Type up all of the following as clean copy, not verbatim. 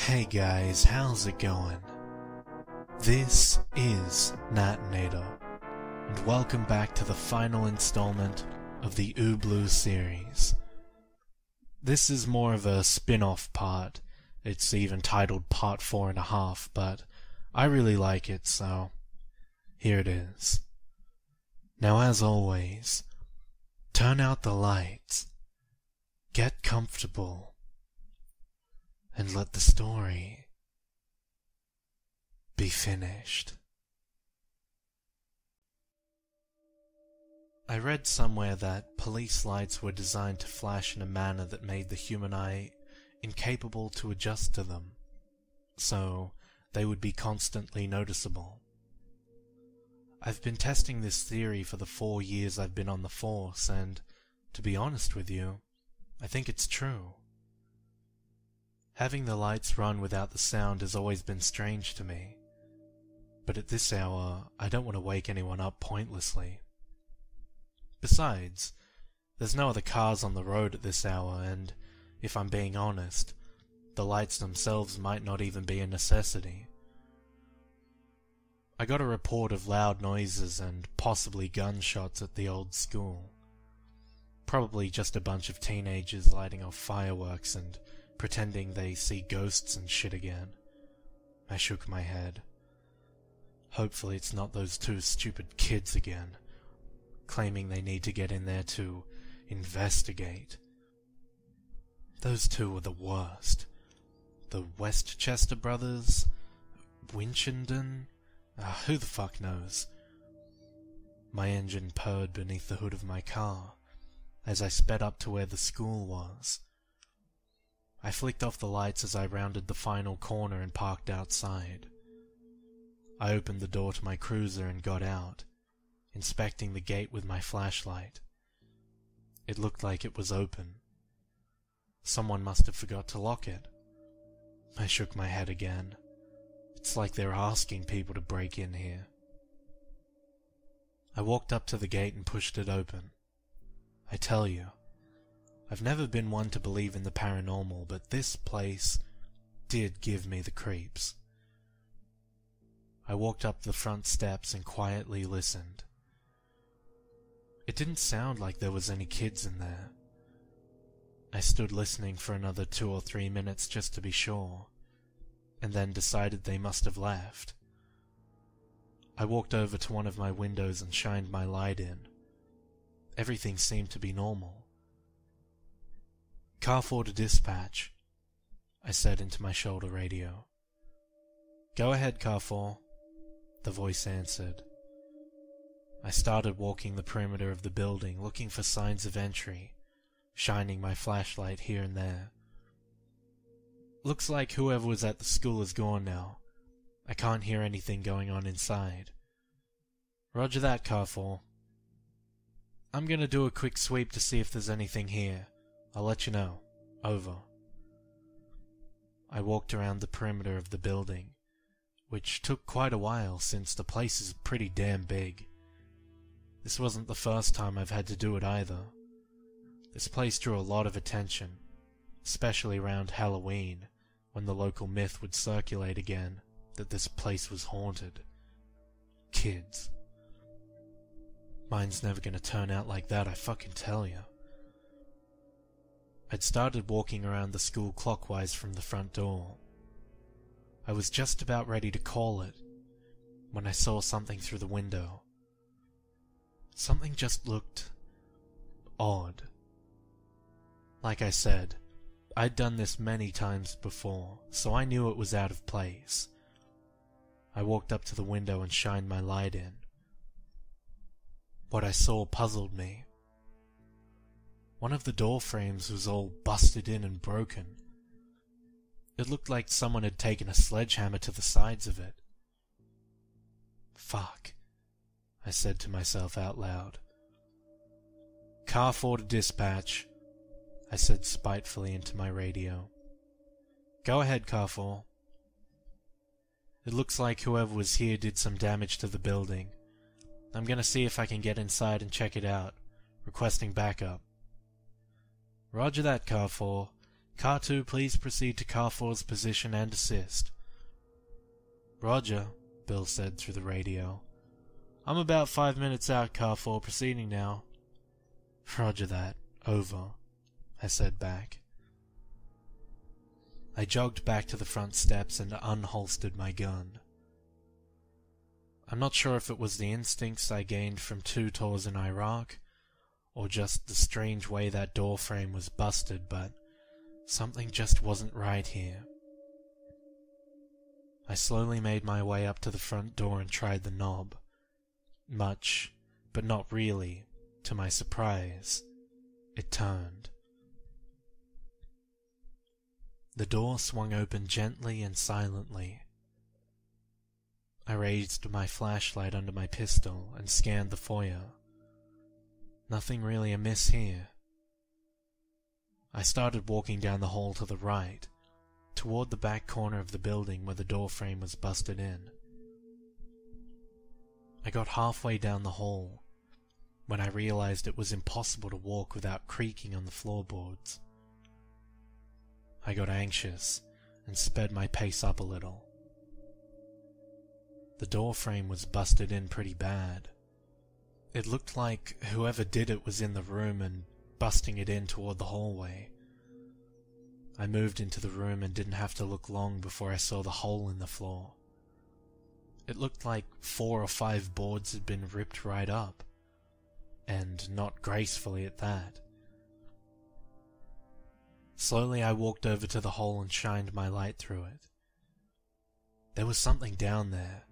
Hey guys, how's it going? This is Natinator, and welcome back to the final installment of the Ubloo series. This is more of a spin-off part. It's even titled Part 4.5, but I really like it, so here it is. Now as always, turn out the lights, get comfortable, and let the story be finished. I read somewhere that police lights were designed to flash in a manner that made the human eye incapable to adjust to them, so they would be constantly noticeable. I've been testing this theory for the 4 years I've been on the force, and, to be honest with you, I think it's true. Having the lights run without the sound has always been strange to me, but at this hour I don't want to wake anyone up pointlessly. Besides, there's no other cars on the road at this hour, and, if I'm being honest, the lights themselves might not even be a necessity. I got a report of loud noises and possibly gunshots at the old school. Probably just a bunch of teenagers lighting off fireworks and pretending they see ghosts and shit again. I shook my head. Hopefully it's not those two stupid kids again, claiming they need to get in there to investigate. Those two were the worst. The Westchester brothers? Winchendon? Who the fuck knows? My engine purred beneath the hood of my car as I sped up to where the school was. I flicked off the lights as I rounded the final corner and parked outside. I opened the door to my cruiser and got out, inspecting the gate with my flashlight. It looked like it was open. Someone must have forgot to lock it. I shook my head again. It's like they're asking people to break in here. I walked up to the gate and pushed it open. I tell you, I've never been one to believe in the paranormal, but this place did give me the creeps. I walked up the front steps and quietly listened. It didn't sound like there was any kids in there. I stood listening for another 2 or 3 minutes just to be sure, and then decided they must have left. I walked over to one of my windows and shined my light in. Everything seemed to be normal. "Car 4 to dispatch," I said into my shoulder radio. "Go ahead, Car 4," the voice answered. I started walking the perimeter of the building, looking for signs of entry, shining my flashlight here and there. Looks like whoever was at the school is gone now. I can't hear anything going on inside. "Roger that, Car 4. I'm gonna do a quick sweep to see if there's anything here. I'll let you know. Over." I walked around the perimeter of the building, which took quite a while since the place is pretty damn big. This wasn't the first time I've had to do it either. This place drew a lot of attention, especially around Halloween, when the local myth would circulate again that this place was haunted. Kids. Mine's never gonna turn out like that, I fucking tell you. I'd started walking around the school clockwise from the front door. I was just about ready to call it when I saw something through the window. Something just looked odd. Like I said, I'd done this many times before, so I knew it was out of place. I walked up to the window and shined my light in. What I saw puzzled me. One of the door frames was all busted in and broken. It looked like someone had taken a sledgehammer to the sides of it. "Fuck," I said to myself out loud. "Car 4 to dispatch," I said spitefully into my radio. "Go ahead, Car 4. It looks like whoever was here did some damage to the building. I'm gonna see if I can get inside and check it out. Requesting backup." "Roger that, Car 4. Car 2, please proceed to Car 4's position and assist. Roger, Bill said through the radio. I'm about 5 minutes out, Car 4, proceeding now. Roger that. Over, I said back. I jogged back to the front steps and unholstered my gun. I'm not sure if it was the instincts I gained from 2 tours in Iraq, or just the strange way that door frame was busted, but something just wasn't right here. I slowly made my way up to the front door and tried the knob. Much, but not really, to my surprise, it turned. The door swung open gently and silently. I raised my flashlight under my pistol and scanned the foyer. Nothing really amiss here. I started walking down the hall to the right, toward the back corner of the building where the door frame was busted in. I got halfway down the hall when I realized it was impossible to walk without creaking on the floorboards. I got anxious and sped my pace up a little. The door frame was busted in pretty bad. It looked like whoever did it was in the room and busting it in toward the hallway. I moved into the room and didn't have to look long before I saw the hole in the floor. It looked like 4 or 5 boards had been ripped right up, and not gracefully at that. Slowly I walked over to the hole and shined my light through it. There was something down there.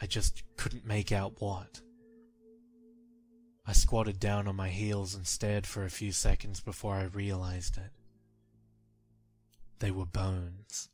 I just couldn't make out what. I squatted down on my heels and stared for a few seconds before I realized it. They were bones.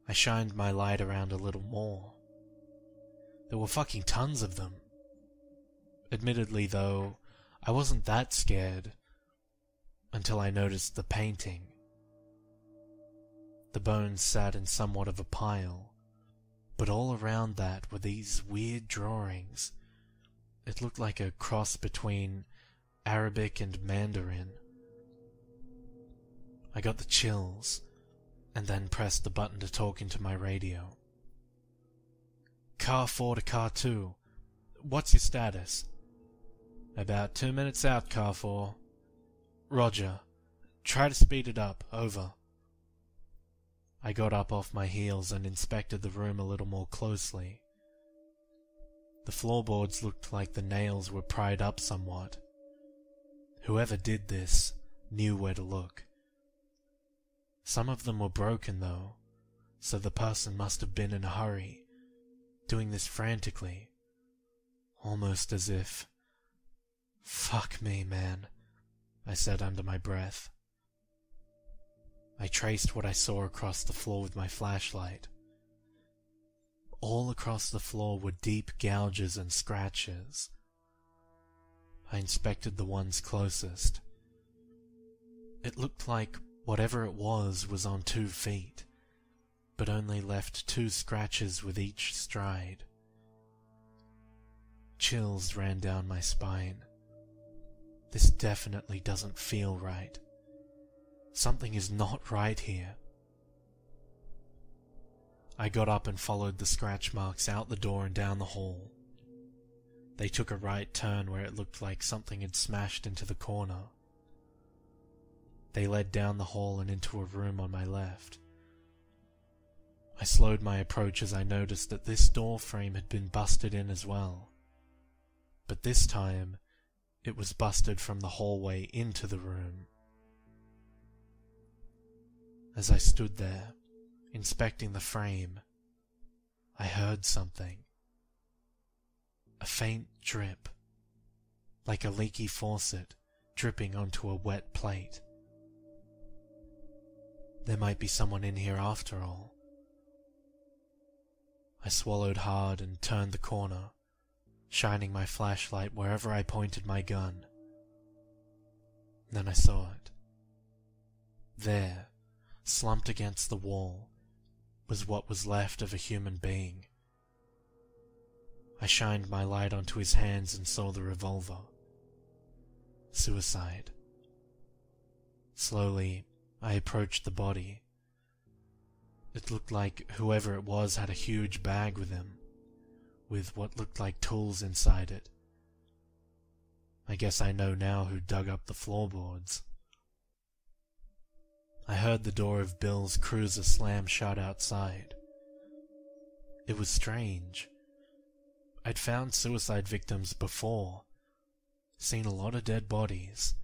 I shined my light around a little more. There were fucking tons of them. Admittedly, though, I wasn't that scared until I noticed the painting. The bones sat in somewhat of a pile, but all around that were these weird drawings. It looked like a cross between Arabic and Mandarin. I got the chills, and then pressed the button to talk into my radio. Car 4 to Car 2. What's your status? About 2 minutes out, Car 4. Roger. Try to speed it up. Over. I got up off my heels and inspected the room a little more closely. The floorboards looked like the nails were pried up somewhat. Whoever did this knew where to look. Some of them were broken, though, so the person must have been in a hurry, doing this frantically, almost as if... Fuck me, man, I said under my breath. I traced what I saw across the floor with my flashlight. All across the floor were deep gouges and scratches. I inspected the ones closest. It looked like whatever it was on 2 feet, but only left 2 scratches with each stride. Chills ran down my spine. This definitely doesn't feel right. Something is not right here. I got up and followed the scratch marks out the door and down the hall. They took a right turn where it looked like something had smashed into the corner. They led down the hall and into a room on my left. I slowed my approach as I noticed that this door frame had been busted in as well. But this time, it was busted from the hallway into the room. As I stood there, inspecting the frame, I heard something. A faint drip, like a leaky faucet dripping onto a wet plate. There might be someone in here after all. I swallowed hard and turned the corner, shining my flashlight wherever I pointed my gun. Then I saw it. There, slumped against the wall, was what was left of a human being. I shined my light onto his hands and saw the revolver. Suicide. Slowly, I approached the body. It looked like whoever it was had a huge bag with him, with what looked like tools inside it. I guess I know now who dug up the floorboards. I heard the door of Bill's cruiser slam shut outside. It was strange. I'd found suicide victims before, seen a lot of dead bodies,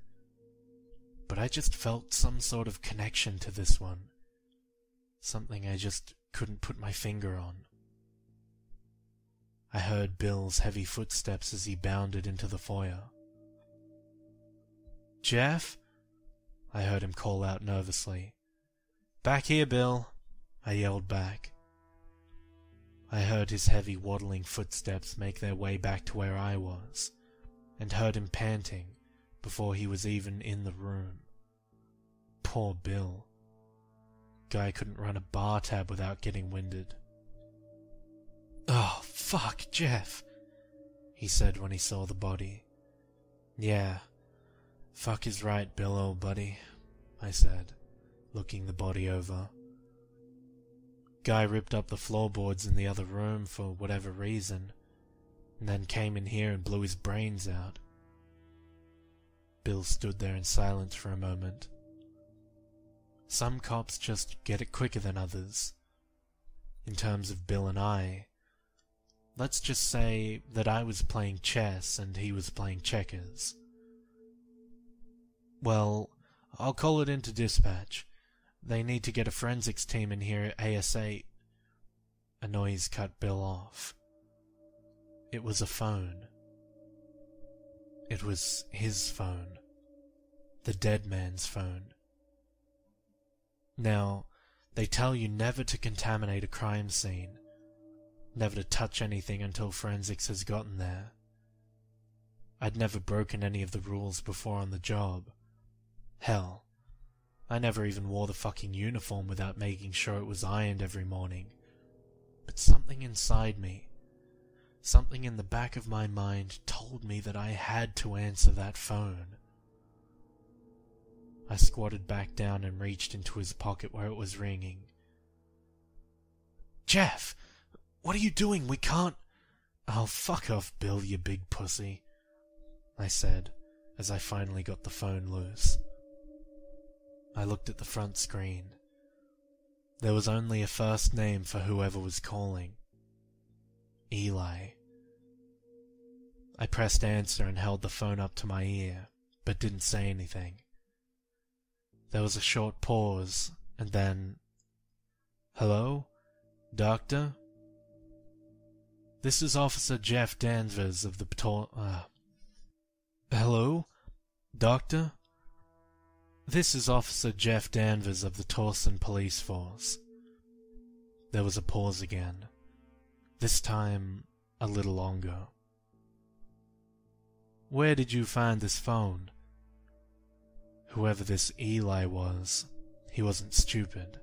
but I just felt some sort of connection to this one. Something I just couldn't put my finger on. I heard Bill's heavy footsteps as he bounded into the foyer. "Jeff?" I heard him call out nervously. "Back here, Bill," I yelled back. I heard his heavy waddling footsteps make their way back to where I was, and heard him panting before he was even in the room. Poor Bill. Guy couldn't run a bar tab without getting winded. "Oh, fuck, Jeff," he said when he saw the body. "Yeah, fuck is right, Bill, old buddy," I said, looking the body over. Guy ripped up the floorboards in the other room for whatever reason, and then came in here and blew his brains out. Bill stood there in silence for a moment. Some cops just get it quicker than others. In terms of Bill and I, let's just say that I was playing chess and he was playing checkers. "Well, I'll call it into dispatch. They need to get a forensics team in here ASAP." A noise cut Bill off. It was a phone. It was his phone. The dead man's phone. Now, they tell you never to contaminate a crime scene, never to touch anything until forensics has gotten there. I'd never broken any of the rules before on the job. Hell, I never even wore the fucking uniform without making sure it was ironed every morning. But something inside me, something in the back of my mind told me that I had to answer that phone. I squatted back down and reached into his pocket where it was ringing. "Jeff! What are you doing? We can't—" "Oh, fuck off, Bill, you big pussy," I said, as I finally got the phone loose. I looked at the front screen. There was only a first name for whoever was calling. Eli. I pressed answer and held the phone up to my ear, but didn't say anything. There was a short pause, and then... "Hello? Doctor? This is Officer Jeff Danvers of the Hello? Doctor? This is Officer Jeff Danvers of the Torsen Police Force." There was a pause again. This time, a little longer. "Where did you find this phone?" Whoever this Eli was, he wasn't stupid.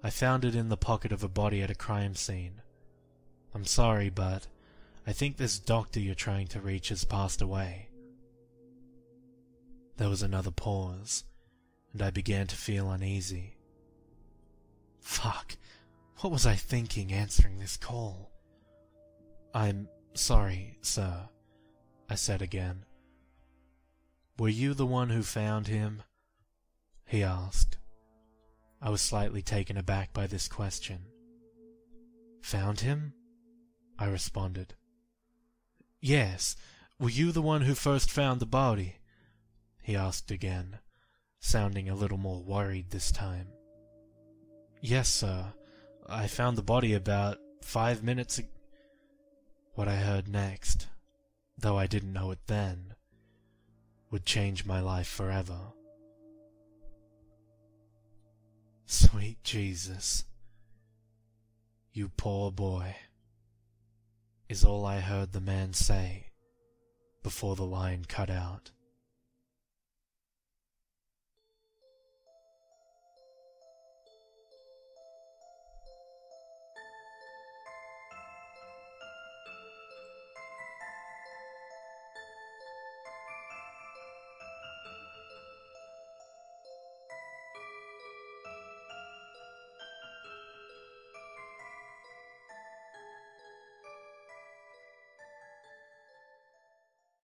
"I found it in the pocket of a body at a crime scene. I'm sorry, but I think this doctor you're trying to reach has passed away." There was another pause, and I began to feel uneasy. Fuck, what was I thinking answering this call? "I'm sorry, sir," I said again. "Were you the one who found him?" he asked. I was slightly taken aback by this question. "Found him?" I responded. "Yes, were you the one who first found the body?" he asked again, sounding a little more worried this time. "Yes, sir. I found the body about 5 minutes ago." What I heard next, though I didn't know it then, would change my life forever. "Sweet Jesus, you poor boy," is all I heard the man say before the line cut out.